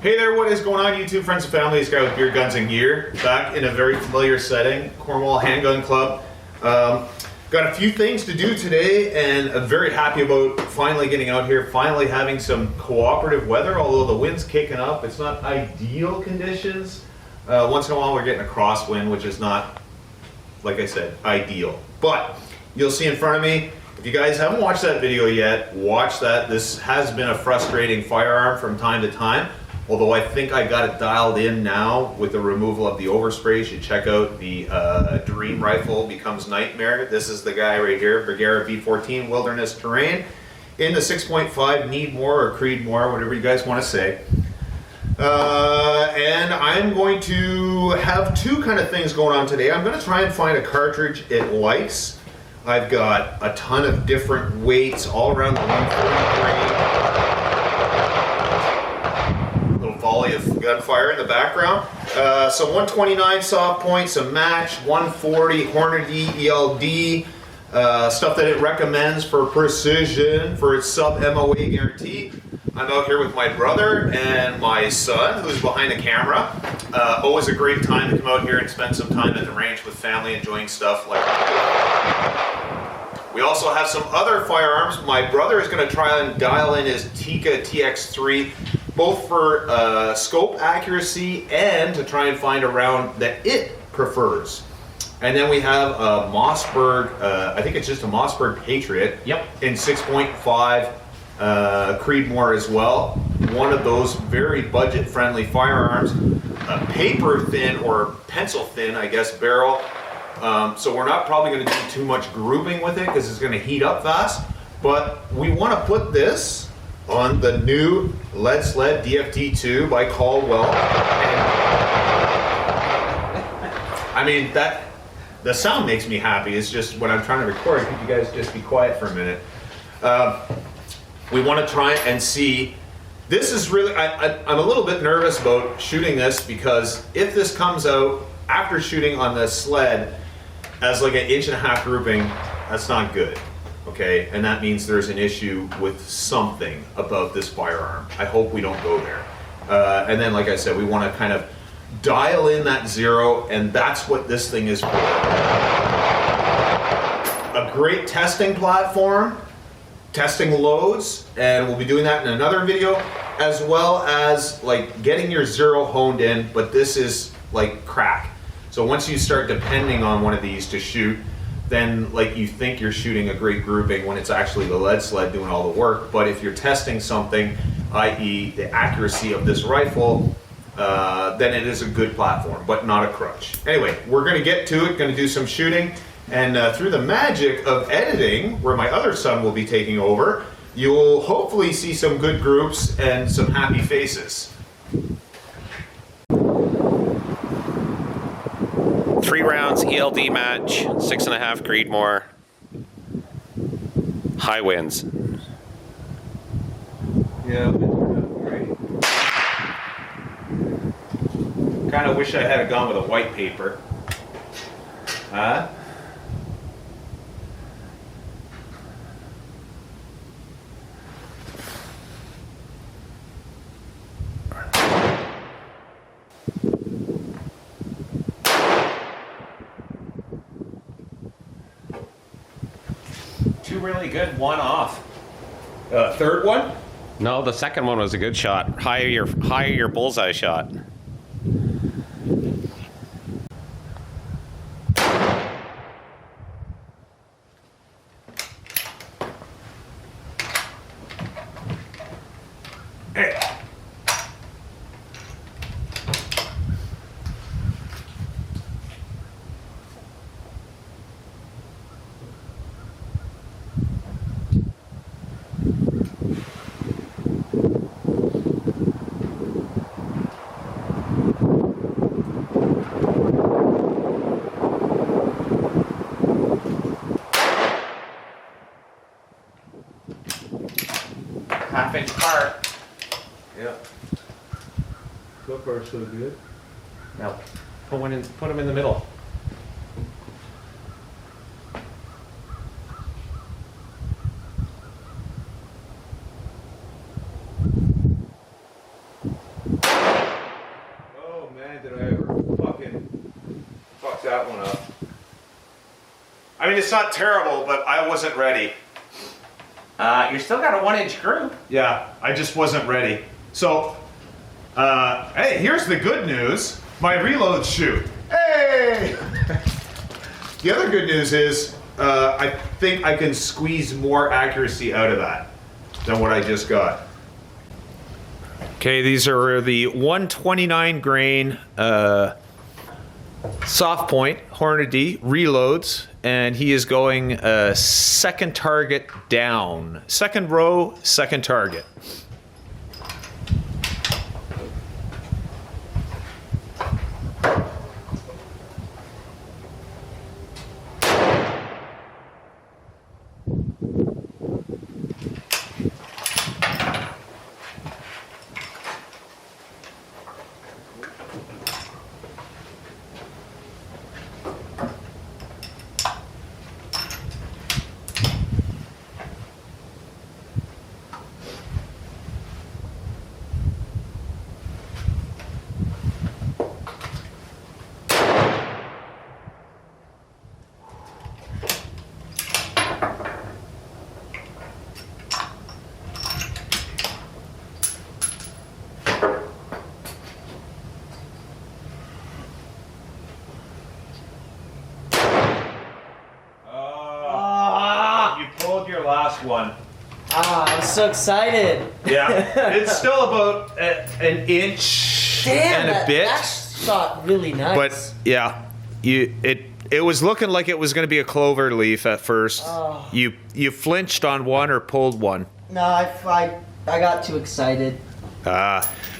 Hey there, what is going on YouTube friends and family? This guy with Beer, Guns and Gear, back in a very familiar setting, Cornwall Handgun Club. Got a few things to do today, and I'm very happy about finally getting out here, finally having some cooperative weather, although the wind's kicking up. It's not ideal conditions. Once in a while we're getting a crosswind, which is not, like I said, ideal. But you'll see in front of me, if you guys haven't watched that video yet, watch that. This has been a frustrating firearm from time to time. Although I think I got it dialed in now with the removal of the overspray. You should check out the Dream Rifle Becomes Nightmare. This is the guy right here, Bergara B-14 Wilderness Terrain in the 6.5 Creedmoor or creedmoor, whatever you guys want to say. And I'm going to have two kind of things going on today. I'm going to try and find a cartridge it likes. I've got a ton of different weights all around the 140 range. Volley of gunfire in the background. Some 129 soft point, some match, 140 Hornady ELD, stuff that it recommends for precision, for its sub-MOA guarantee. I'm out here with my brother and my son, who's behind the camera. Always a great time to come out here and spend some time at the range with family, enjoying stuff like that. We also have some other firearms. My brother is going to try and dial in his Tikka TX3, both for scope accuracy and to try and find a round that it prefers. And then we have a Mossberg, I think it's just a Mossberg Patriot. Yep. In 6.5 Creedmoor as well. One of those very budget-friendly firearms. A paper-thin or pencil-thin, I guess, barrel. So we're not probably going to do too much grouping with it because it's going to heat up fast. But we want to put this on the new Lead Sled DFT2 by Caldwell. And, I mean, the sound makes me happy. It's just when I'm trying to record, could you guys just be quiet for a minute? We want to try and see. This is really, I'm a little bit nervous about shooting this because if this comes out after shooting on the sled as like an 1.5-inch grouping, that's not good. Okay, and that means there's an issue with something about this firearm. I hope we don't go there. And then, like I said, we want to kind of dial in that zero, and that's what this thing is for. A great testing platform, testing loads, and we'll be doing that in another video, as well as like getting your zero honed in, but this is like crack. So once you start depending on one of these to shoot, then like you think you're shooting a great grouping when it's actually the lead sled doing all the work. But if you're testing something, i.e. the accuracy of this rifle, then it is a good platform, but not a crutch. Anyway, we're gonna get to it, gonna do some shooting, and through the magic of editing, where my other son will be taking over, you'll hopefully see some good groups and some happy faces. 3 rounds ELD match, 6.5 Creedmoor, high winds. Yeah, right. Kind of wish I had gone with a white paper. Huh? Two really good, one off. Third one? No, the second one was a good shot. Higher your bullseye shot. Hey. Half-inch part. Yeah. So far, so good. Now, put them in the middle. did I ever fucking fuck that one up. I mean, it's not terrible, but I wasn't ready. You still got a 1-inch screw. Yeah, I just wasn't ready. So, hey, here's the good news. My reload shoot. Hey! The other good news is, I think I can squeeze more accuracy out of that than what I just got. Okay, these are the 129 grain soft point Hornady reloads, and he is going second target down. Second row, second target. Your last one. I'm so excited. Yeah, it's still about an inch Damn, and a bit. That shot really nice. But yeah, it was looking like it was going to be a clover leaf at first. Oh. You flinched on one or pulled one. No, I got too excited.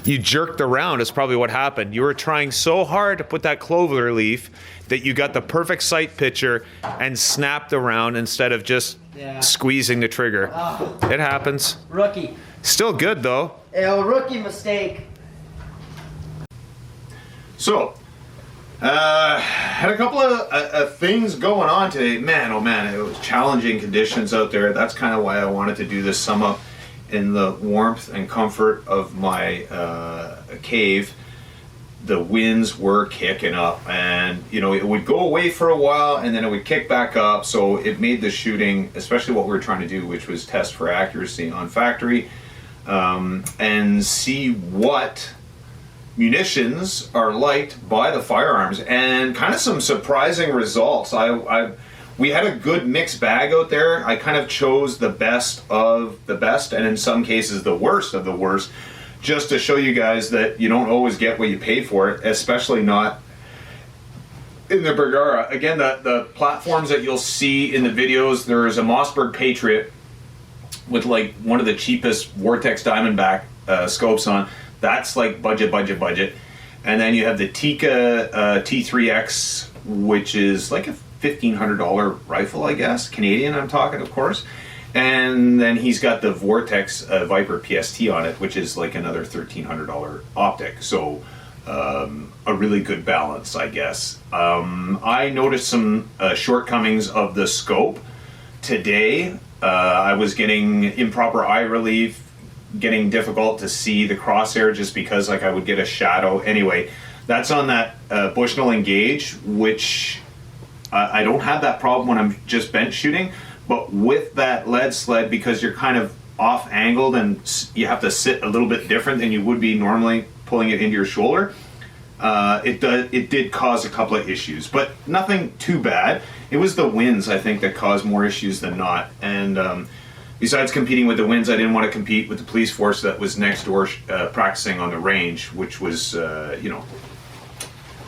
You jerked around is probably what happened. You were trying so hard to put that clover leaf that you got the perfect sight picture and snapped around instead of just squeezing the trigger. Oh. It happens. Rookie. Still good though. Rookie mistake. So, had a couple of things going on today. Man, oh man, it was challenging conditions out there. That's kind of why I wanted to do this sum up in the warmth and comfort of my cave. The winds were kicking up, and you know, it would go away for a while and then it would kick back up, so it made the shooting, especially what we were trying to do, which was test for accuracy on factory, and see what munitions are liked by the firearms, and kind of some surprising results. We had a good mixed bag out there. I kind of chose the best of the best, and in some cases the worst of the worst, just to show you guys that you don't always get what you pay for it, especially not in the Bergara. Again, the platforms that you'll see in the videos, there's a Mossberg Patriot with like one of the cheapest Vortex Diamondback scopes on. That's like budget. And then you have the Tika T3X, which is like a $1,500 rifle, I guess. Canadian, I'm talking, of course. And then he's got the Vortex Viper PST on it, which is like another $1,300 optic. So a really good balance, I guess. I noticed some shortcomings of the scope today. I was getting improper eye relief, getting difficult to see the crosshair just because like I would get a shadow. Anyway, that's on that Bushnell Engage, which I don't have that problem when I'm just bench shooting. But with that lead sled, because you're kind of off angled and you have to sit a little bit different than you would be normally pulling it into your shoulder, it did cause a couple of issues, but nothing too bad. It was the winds, I think, that caused more issues than not. And besides competing with the winds, I didn't want to compete with the police force that was next door practicing on the range, which was,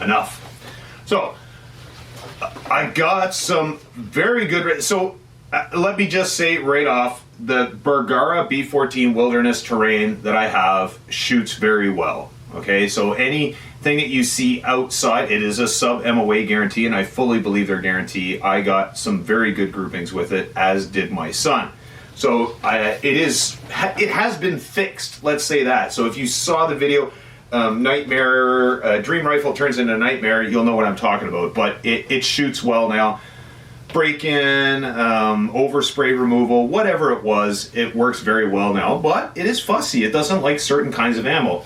enough. So I got some very good. So let me just say right off, the Bergara B-14 wilderness terrain that I have shoots very well. Okay, so anything that you see outside, it is a sub MOA guarantee, and I fully believe their guarantee. I got some very good groupings with it, as did my son. So it has been fixed, let's say that. So if you saw the video, Nightmare, Dream Rifle turns into Nightmare, you'll know what I'm talking about. But it shoots well now. Break-in, overspray removal, whatever it was, it works very well now. But it is fussy. It doesn't like certain kinds of ammo.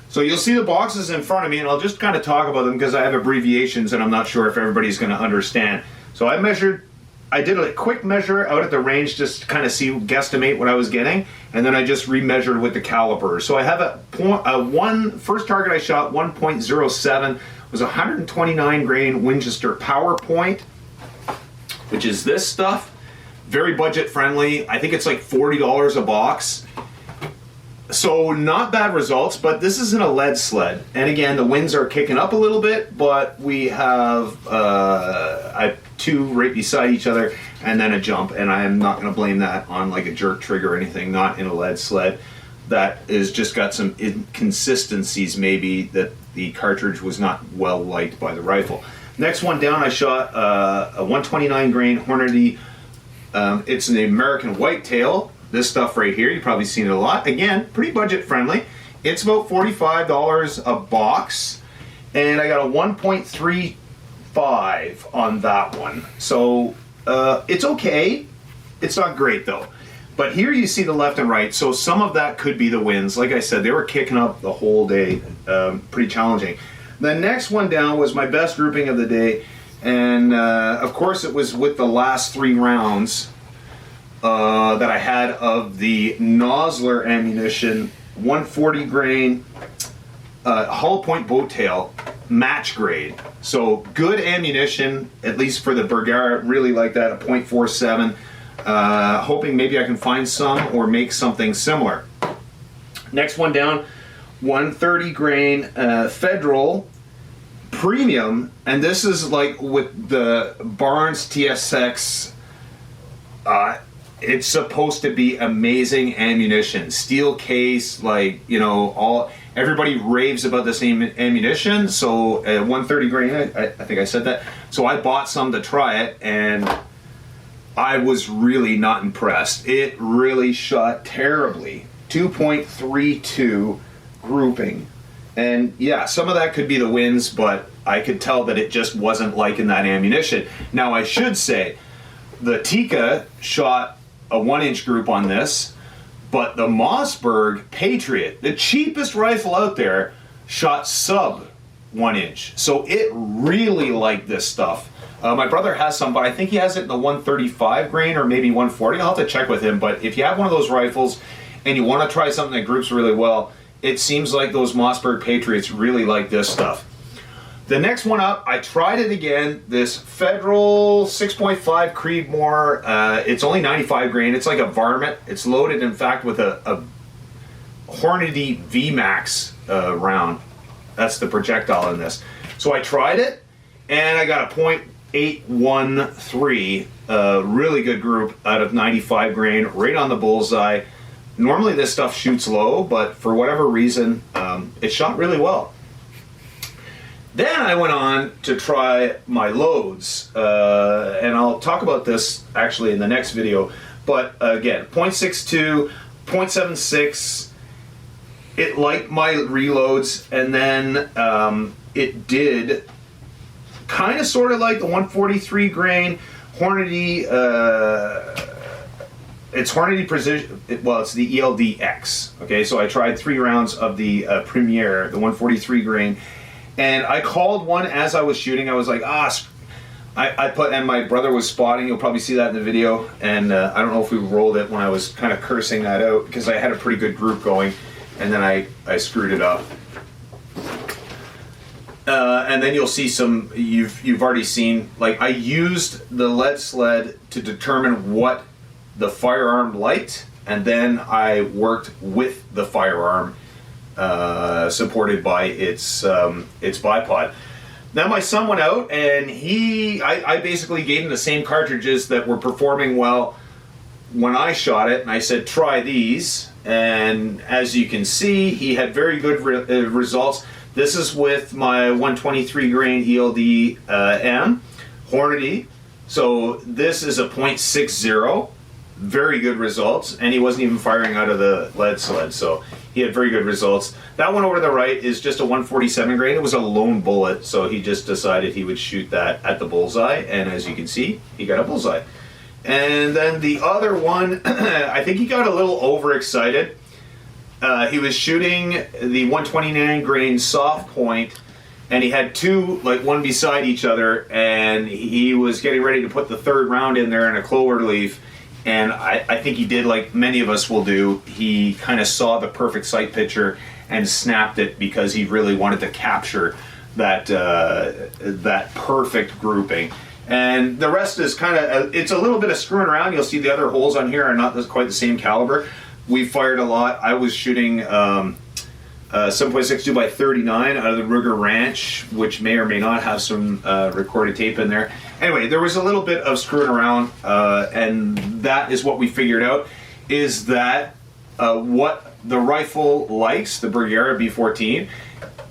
So you'll see the boxes in front of me, and I'll just kind of talk about them because I have abbreviations and I'm not sure if everybody's going to understand. So I did a quick measure out at the range just to kind of guesstimate what I was getting, and then I just remeasured with the caliper. So I have first target I shot, 1.07, was 129 grain Winchester Power Point, which is this stuff. Very budget friendly. I think it's like $40 a box. So not bad results, but this isn't a lead sled. And again, the winds are kicking up a little bit, but we have two right beside each other and then a jump. And I am not going to blame that on like a jerk trigger or anything, not in a lead sled. That is just got some inconsistencies maybe that the cartridge was not well liked by the rifle. Next one down, I shot a 129 grain Hornady. It's an American whitetail. This stuff right here, you've probably seen it a lot. Again, pretty budget friendly. It's about $45 a box, and I got a 1.35 on that one. So it's okay. It's not great though. But here you see the left and right, so some of that could be the winds. Like I said, they were kicking up the whole day. Pretty challenging. The next one down was my best grouping of the day, and of course it was with the last 3 rounds that I had of the Nosler ammunition, 140 grain hollow point boat tail, match grade. So good ammunition, at least for the Bergara. Really like that, a .47. Hoping maybe I can find some or make something similar. Next one down, 130 grain Federal Premium, and this is like with the Barnes TSX. It's supposed to be amazing ammunition, steel case, like, you know, everybody raves about the same ammunition. So 130 grain, I think I said that. So I bought some to try it, and I was really not impressed. It really shot terribly. 2.32 grouping. And yeah, some of that could be the winds, but I could tell that it just wasn't liking that ammunition. Now I should say, the Tikka shot a 1-inch group on this, but the Mossberg Patriot, the cheapest rifle out there, shot sub 1-inch. So it really liked this stuff. My brother has some, but I think he has it in the 135 grain or maybe 140. I'll have to check with him, but if you have one of those rifles and you want to try something that groups really well, it seems like those Mossberg Patriots really like this stuff. The next one up, I tried it again, this Federal 6.5 Creedmoor. It's only 95 grain. It's like a varmint. It's loaded, in fact, with a Hornady VMAX round. That's the projectile in this. So I tried it, and I got a .813, really good group out of 95 grain, right on the bullseye. Normally this stuff shoots low, but for whatever reason, it shot really well. Then I went on to try my loads, and I'll talk about this actually in the next video, but again, .62, .76, it liked my reloads, and then it did kind of sort of like the 143 grain Hornady, it's Hornady Precision, it's the ELD-X, okay, so I tried 3 rounds of the Premier, the 143 grain, and I called one as I was shooting. I was like, and my brother was spotting. You'll probably see that in the video. And I don't know if we rolled it when I was kind of cursing that out because I had a pretty good group going, and then I screwed it up. And then you'll see some, you've already seen, like I used the lead sled to determine what the firearm liked, and then I worked with the firearm supported by its bipod. Now my son went out and I basically gave him the same cartridges that were performing well when I shot it, and I said try these, and as you can see he had very good results. This is with my 123 grain ELD M Hornady, so this is a .60. Very good results, and he wasn't even firing out of the lead sled, so he had very good results. That one over to the right is just a 147 grain. It was a lone bullet, so he just decided he would shoot that at the bullseye, and as you can see, he got a bullseye. And then the other one, I think he got a little overexcited. he was shooting the 129 grain soft point, and he had two, like one beside each other, and he was getting ready to put the third round in there in a clover leaf. And I think he did like many of us will do. He kind of saw the perfect sight picture and snapped it because he really wanted to capture that that perfect grouping. And the rest is kind of, it's a little bit of screwing around. You'll see the other holes on here are not quite the same caliber. We fired a lot. I was shooting 7.62 by 39 out of the Ruger Ranch, which may or may not have some recorded tape in there. Anyway, there was a little bit of screwing around, and that is what we figured out, is that what the rifle likes, the Bergara B-14,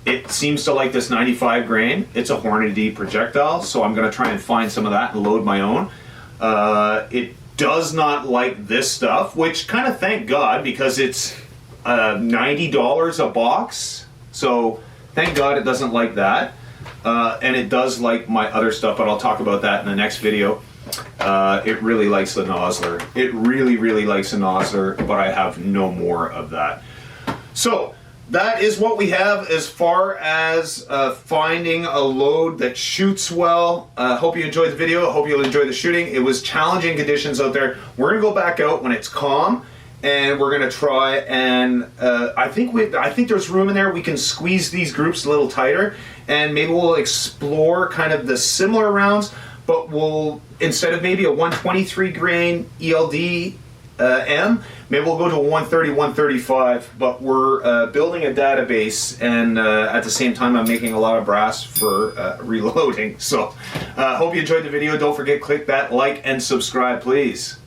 it seems to like this 95 grain. It's a Hornady projectile, so I'm going to try and find some of that and load my own. It does not like this stuff, which kind of thank God, because it's $90 a box. So thank God it doesn't like that. And it does like my other stuff, but I'll talk about that in the next video. It really likes the Nosler. It really, really likes the Nosler, but I have no more of that. So that is what we have as far as finding a load that shoots well. Hope you enjoyed the video. Hope you'll enjoy the shooting. It was challenging conditions out there. We're gonna go back out when it's calm, and we're gonna try and I think there's room in there. We can squeeze these groups a little tighter, and maybe we'll explore kind of the similar rounds, but we'll, instead of maybe a 123 grain ELD M, maybe we'll go to a 130, 135, but we're building a database, and at the same time I'm making a lot of brass for reloading. So hope you enjoyed the video. Don't forget, click that like and subscribe, please.